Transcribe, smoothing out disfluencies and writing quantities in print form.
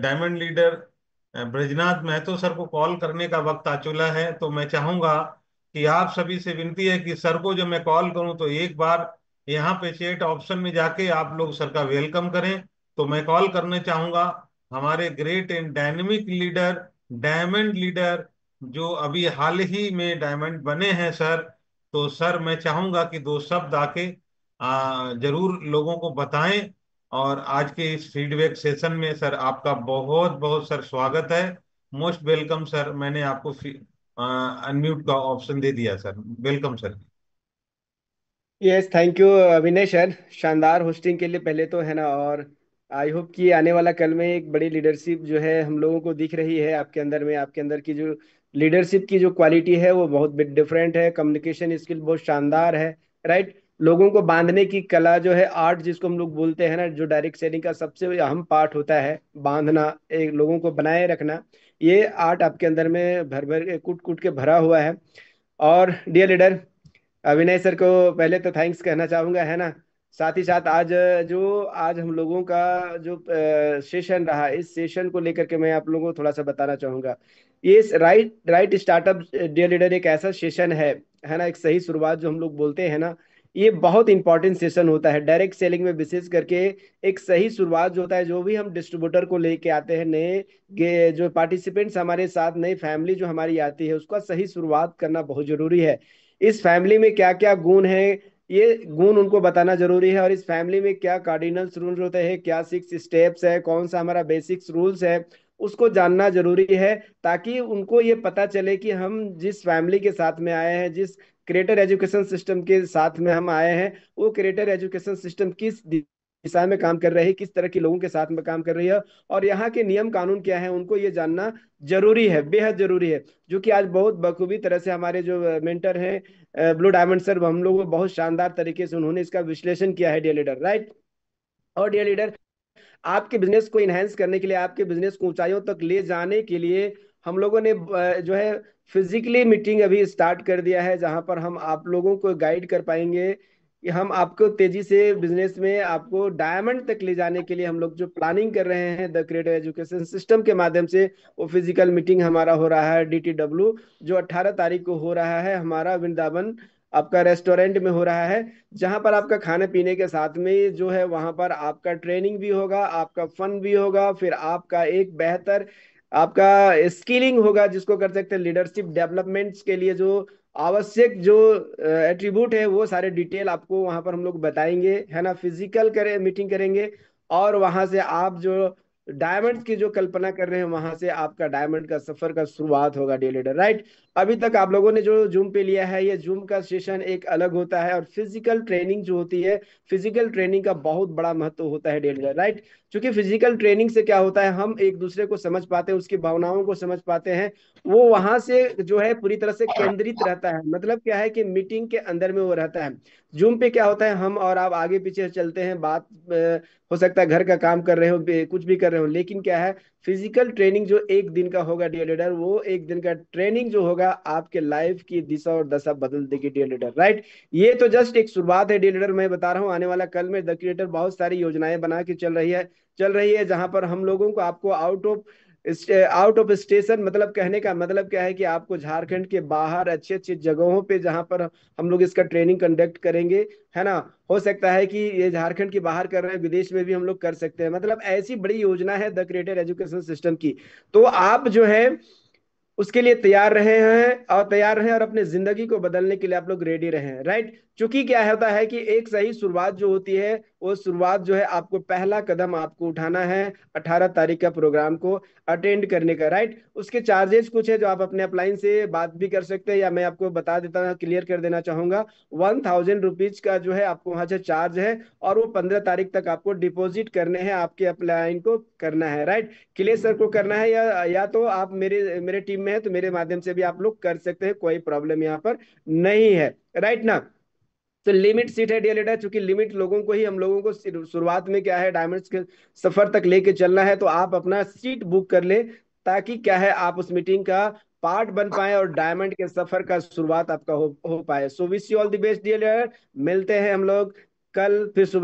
Diamond leader Brajnath Mahato sir को call करने का वक्त आ चुका है। तो मैं चाहूंगा कि आप सभी से विनती है कि सर को जब मैं कॉल करूं तो एक बार यहाँ पे चैट ऑप्शन में जाके आप लोग सर का वेलकम करें। तो मैं कॉल करना चाहूंगा हमारे great and dynamic leader, diamond leader, जो अभी हाल ही में डायमंड बने हैं सर। तो सर मैं चाहूंगा कि दो शब्द आके जरूर लोगों को बताएं। और आज के इस फीडबैक सेशन में सर आपका बहुत बहुत सर स्वागत है। Most welcome sir. मैंने आपको अनम्यूट का ऑप्शन दे दिया sir. Welcome sir. Yes, thank you Vinay sir, शानदार होस्टिंग के लिए पहले तो, है ना। और आई होप कि आने वाला कल में एक बड़ी लीडरशिप जो है हम लोगों को दिख रही है आपके अंदर में। आपके अंदर की जो लीडरशिप की जो क्वालिटी है वो बहुत डिफरेंट है। कम्युनिकेशन स्किल बहुत शानदार है, राइट। लोगों को बांधने की कला जो है, आर्ट जिसको हम लोग बोलते हैं ना, जो डायरेक्ट सेलिंग का सबसे अहम पार्ट होता है, बांधना, एक लोगों को बनाए रखना। ये आर्ट आपके अंदर में भर भर कूट कूट के भरा हुआ है। और डियर लीडर, अविनय सर को पहले तो थैंक्स कहना चाहूंगा, है ना। साथ ही साथ आज हम लोगों का जो सेशन रहा, इस सेशन को लेकर के मैं आप लोगों को थोड़ा सा बताना चाहूंगा। ये right right startup dear leader एक ऐसा सेशन है ना, एक सही शुरुआत जो हम लोग बोलते हैं ना, ये बहुत इंपॉर्टेंट सेशन होता है डायरेक्ट सेलिंग में, विशेष करके। एक सही शुरुआत जो होता है, जो भी हम डिस्ट्रीब्यूटर को लेके आते हैं, नए जो पार्टिसिपेंट्स हमारे साथ, नई फैमिली जो हमारी आती है, उसका सही शुरुआत करना बहुत जरूरी है। इस फैमिली में क्या क्या गुण है, ये गुण उनको बताना जरूरी है। और इस फैमिली में क्या कार्डिनल्स रूल्स होते हैं, क्या 6 स्टेप्स है, कौन सा हमारा बेसिक्स रूल्स है, उसको जानना जरूरी है। ताकि उनको ये पता चले कि हम जिस फैमिली के साथ में आए हैं, जिस क्रिएटर एजुकेशन सिस्टम के साथ में हम आए हैं, वो क्रिएटर एजुकेशन सिस्टम किस दिशा में काम कर रही है, किस तरह के लोगों के साथ में काम कर रही है, और यहाँ के नियम कानून क्या है, उनको ये जानना जरूरी है, बेहद जरूरी है। जो कि आज बहुत बखूबी तरह से हमारे जो मेंटर हैं ब्लू डायमंड सर, हम लोग को बहुत शानदार तरीके से उन्होंने इसका विश्लेषण किया है डियर लीडर, राइट। और डियर लीडर, आपके बिजनेस को इनहेंस करने के लिए, आपके बिजनेस को ऊंचाइयों तक ले जाने के लिए, हम लोगों ने जो है फिजिकली मीटिंग अभी स्टार्ट कर दिया है, जहां पर हम आप लोगों को गाइड कर पाएंगे कि हम आपको तेजी से बिजनेस में आपको डायमंड तक ले जाने के लिए हम लोग जो प्लानिंग कर रहे हैं द क्रिएटिव एजुकेशन सिस्टम के माध्यम से। वो फिजिकल मीटिंग हमारा हो रहा है DTW, जो 18 तारीख को हो रहा है हमारा वृंदावन आपका रेस्टोरेंट में हो रहा है। जहां पर आपका खाने पीने के साथ में जो है, वहां पर आपका ट्रेनिंग भी होगा, आपका फन भी होगा, फिर आपका एक बेहतर आपका स्किलिंग होगा, जिसको कर सकते हैं लीडरशिप डेवलपमेंट्स के लिए जो आवश्यक जो एट्रीब्यूट है, वो सारे डिटेल आपको वहां पर हम लोग बताएंगे, है ना। फिजिकल करें मीटिंग करेंगे, और वहां से आप जो डायमंड की जो कल्पना कर रहे हैं, वहां से आपका डायमंड का सफर का शुरुआत होगा डियर लीडर, राइट। अभी तक आप लोगों ने जो जूम पे लिया है, ये जूम का सेशन एक अलग होता है, और फिजिकल ट्रेनिंग जो होती है, फिजिकल ट्रेनिंग का बहुत बड़ा महत्व होता है डियर लीडर, राइट। क्योंकि फिजिकल ट्रेनिंग से क्या होता है, हम एक दूसरे को समझ पाते हैं, उसकी भावनाओं को समझ पाते हैं। वो वहां से जो है पूरी तरह से केंद्रित रहता है, मतलब क्या है कि मीटिंग के अंदर में वो रहता है। जूम पे क्या होता है, हम और आप आगे पीछे चलते हैं, बात हो सकता है घर का काम कर रहे हो, कुछ भी कर रहे हो, लेकिन क्या है, फिजिकल ट्रेनिंग जो एक दिन का होगा डियर लीडर, वो एक दिन का ट्रेनिंग जो होगा, आपके लाइफ की दिशा और दशा बदल देगी डियर लीडर, राइट। ये तो जस्ट एक शुरुआत है डियर लीडर, मैं बता रहा हूँ। आने वाला कल में द क्रिएटर बहुत सारी योजनाएं बना के चल रही है, जहां पर हम लोगों को आपको आउट ऑफ स्टेशन, मतलब कहने का मतलब क्या है कि आपको झारखंड के बाहर अच्छी अच्छी जगहों पे, जहां पर हम लोग इसका ट्रेनिंग कंडक्ट करेंगे, है ना। हो सकता है कि ये झारखंड के बाहर कर रहे हैं, विदेश में भी हम लोग कर सकते हैं, मतलब ऐसी बड़ी योजना है द क्रिएटर एजुकेशन सिस्टम की। तो आप जो है उसके लिए तैयार रहे और अपने जिंदगी को बदलने के लिए आप लोग रेडी रहे, राइट। क्योंकि क्या होता है कि एक सही शुरुआत जो होती है, वो शुरुआत जो है, आपको पहला कदम आपको उठाना है 18 तारीख का प्रोग्राम को अटेंड करने का, राइट। उसके चार्जेस कुछ है, जो आप अपने अपलाइन से बात भी कर सकते हैं, या मैं आपको बता देता हूँ, क्लियर कर देना चाहूंगा। 1000 रुपीज का जो है आपको वहां से चार्ज है, और वो 15 तारीख तक आपको डिपॉजिट करने हैं, आपके अपलाइन को करना है, राइट। किले सर को करना है, या तो आप मेरे मेरे टीम में है तो मेरे माध्यम से भी आप लोग कर सकते हैं, कोई प्रॉब्लम यहाँ पर नहीं है, राइट ना। तो लिमिट सीट है डियर लीडर, चूंकि लिमिट लोगों को ही, हम लोगों को शुरुआत में क्या है, डायमंड्स के सफर तक लेके चलना है, तो आप अपना सीट बुक कर ले, ताकि क्या है, आप उस मीटिंग का पार्ट बन पाए और डायमंड के सफर का शुरुआत आपका हो पाए। So wish you all the best dear leader. मिलते हैं हम लोग कल फिर सुबह।